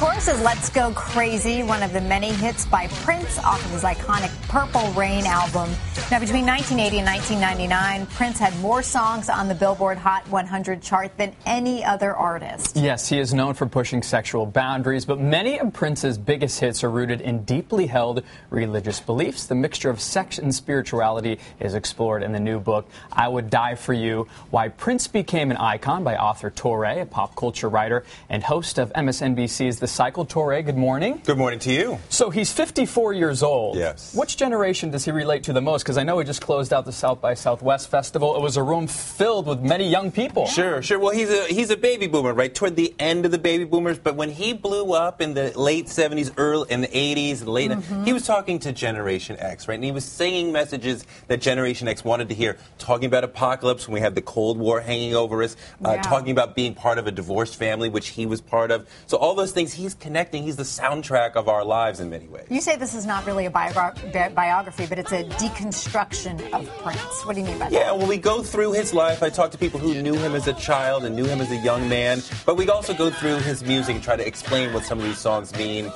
course, is Let's Go Crazy, one of the many hits by Prince off of his iconic Purple Rain album. Now, between 1980 and 1999, Prince had more songs on the Billboard Hot 100 chart than any other artist. Yes, he is known for pushing sexual boundaries, but many of Prince's biggest hits are rooted in deeply held religious beliefs. The mixture of sex and spirituality is explored in the new book, I Would Die For You, Why Prince Became an Icon, by author Toure, a pop culture writer and host of MSNBC's The Cycle. Toure, good morning. Good morning to you. So he's 54 years old. Yes. Which generation does he relate to the most? Because I know he just closed out the South by Southwest Festival. It was a room filled with many young people. Sure. Well, he's a baby boomer, right? Toward the end of the baby boomers. But when he blew up in the late 70s, early in the 80s, and late, he was talking to Generation X, right? And he was singing messages that Generation X wanted to hear, talking about apocalypse when we had the Cold War hanging over us, talking about being part of a divorced family, which he was part of. So all those things, he's connecting. He's the soundtrack of our lives in many ways. You say this is not really a biography, but it's a deconstruction of Prince. What do you mean by that? Yeah, well, we go through his life. I talk to people who knew him as a child and knew him as a young man. But we also go through his music and try to explain what some of these songs mean.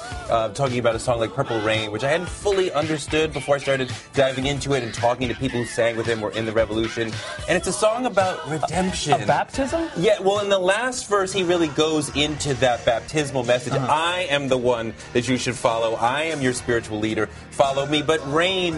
Talking about a song like Purple Rain, which I hadn't fully understood before I started diving into it and talking to people who sang with him or in the Revolution. And it's a song about redemption. A baptism? Yeah, well, in the last verse, he really goes into that baptismal message. I am the one that you should follow. I am your spiritual leader. Follow me. But rain,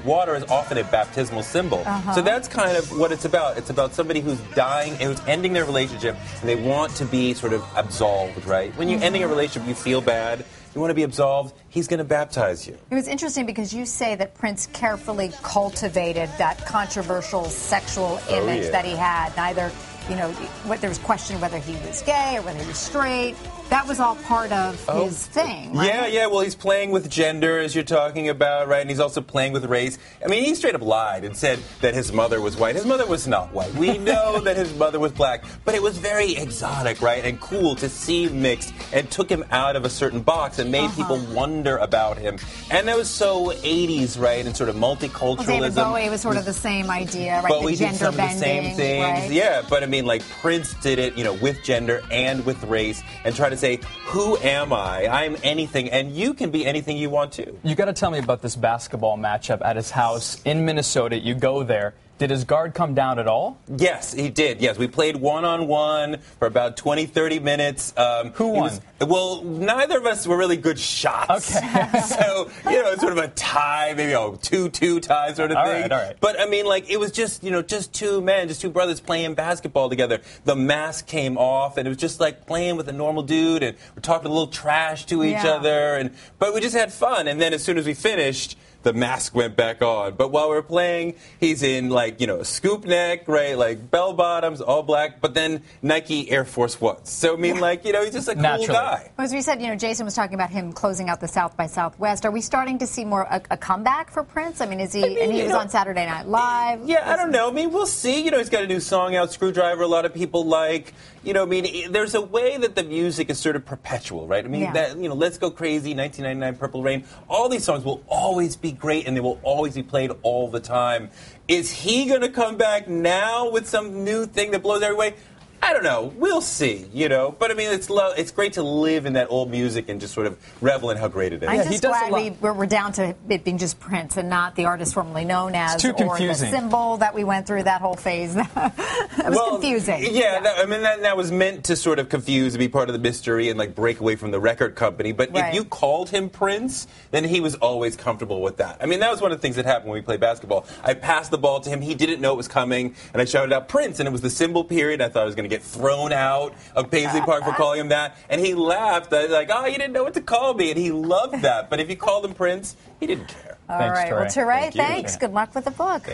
water, is often a baptismal symbol. So that's kind of what it's about. It's about somebody who's dying, who's ending their relationship, and they want to be sort of absolved, right? When you're ending a relationship, you feel bad. You want to be absolved, he's going to baptize you. It was interesting because you say that Prince carefully cultivated that controversial sexual image that he had. Neither, there was question whether he was gay or whether he was straight. That was all part of his thing, right? Yeah. Well, he's playing with gender, as you're talking about, right? And he's also playing with race. I mean, he straight up lied and said that his mother was white. His mother was not white. We know that his mother was black. But it was very exotic, right, and cool to see mixed, and took him out of a certain box and made people wonder about him. And that was so 80s, right, and sort of multiculturalism. Well, David Bowie was sort of the same idea, right? Bowie did some of the same things. Right? Yeah, but I mean, like, Prince did it, with gender and with race, and tried to say, who am I? I'm anything, and you can be anything you want to. You got to tell me about this basketball matchup at his house in Minnesota. You go there. Did his guard come down at all? Yes, he did. Yes, we played one-on-one for about 20, 30 minutes. Who won? Well, neither of us were really good shots. Okay. So, it's sort of a tie, maybe a 2-2 tie sort of thing. All right. But, I mean, like, it was just, just two men, just two brothers playing basketball together. The mask came off, and it was just like playing with a normal dude, and we're talking a little trash to each other. But we just had fun. And then as soon as we finished, the mask went back on. But while we were playing, he's in, a scoop neck, right? Like, bell bottoms, all black, but then Nike Air Force Ones. So, I mean, he's just a cool guy. Well, as we said, Jason was talking about him closing out the South by Southwest. Are we starting to see more a comeback for Prince? I mean, is he, and he was on Saturday Night Live. Yeah, I don't know. I mean, we'll see. He's got a new song out, Screwdriver, a lot of people like. There's a way that the music is sort of perpetual, right? I mean, Let's Go Crazy, 1999, Purple Rain, all these songs will always be great, and they will always be played all the time. Is he going to come back now with some new thing that blows every way? I don't know. We'll see, But, I mean, it's great to live in that old music and just sort of revel in how great it is. I'm just glad we're down to it being just Prince and not the artist formerly known as, it's too confusing. Or the symbol that we went through, that whole phase. It was confusing. Yeah, that was meant to sort of confuse and be part of the mystery and, break away from the record company. But if you called him Prince, then he was always comfortable with that. I mean, that was one of the things that happened when we played basketball. I passed the ball to him. He didn't know it was coming, and I shouted out Prince, and it was the symbol period. I thought I was going to get thrown out of Paisley Park for calling him that, and he laughed. I was like, you didn't know what to call me, and he loved that. But if you called him Prince, he didn't care. All right. Well, Toure, thanks. Good luck with the book.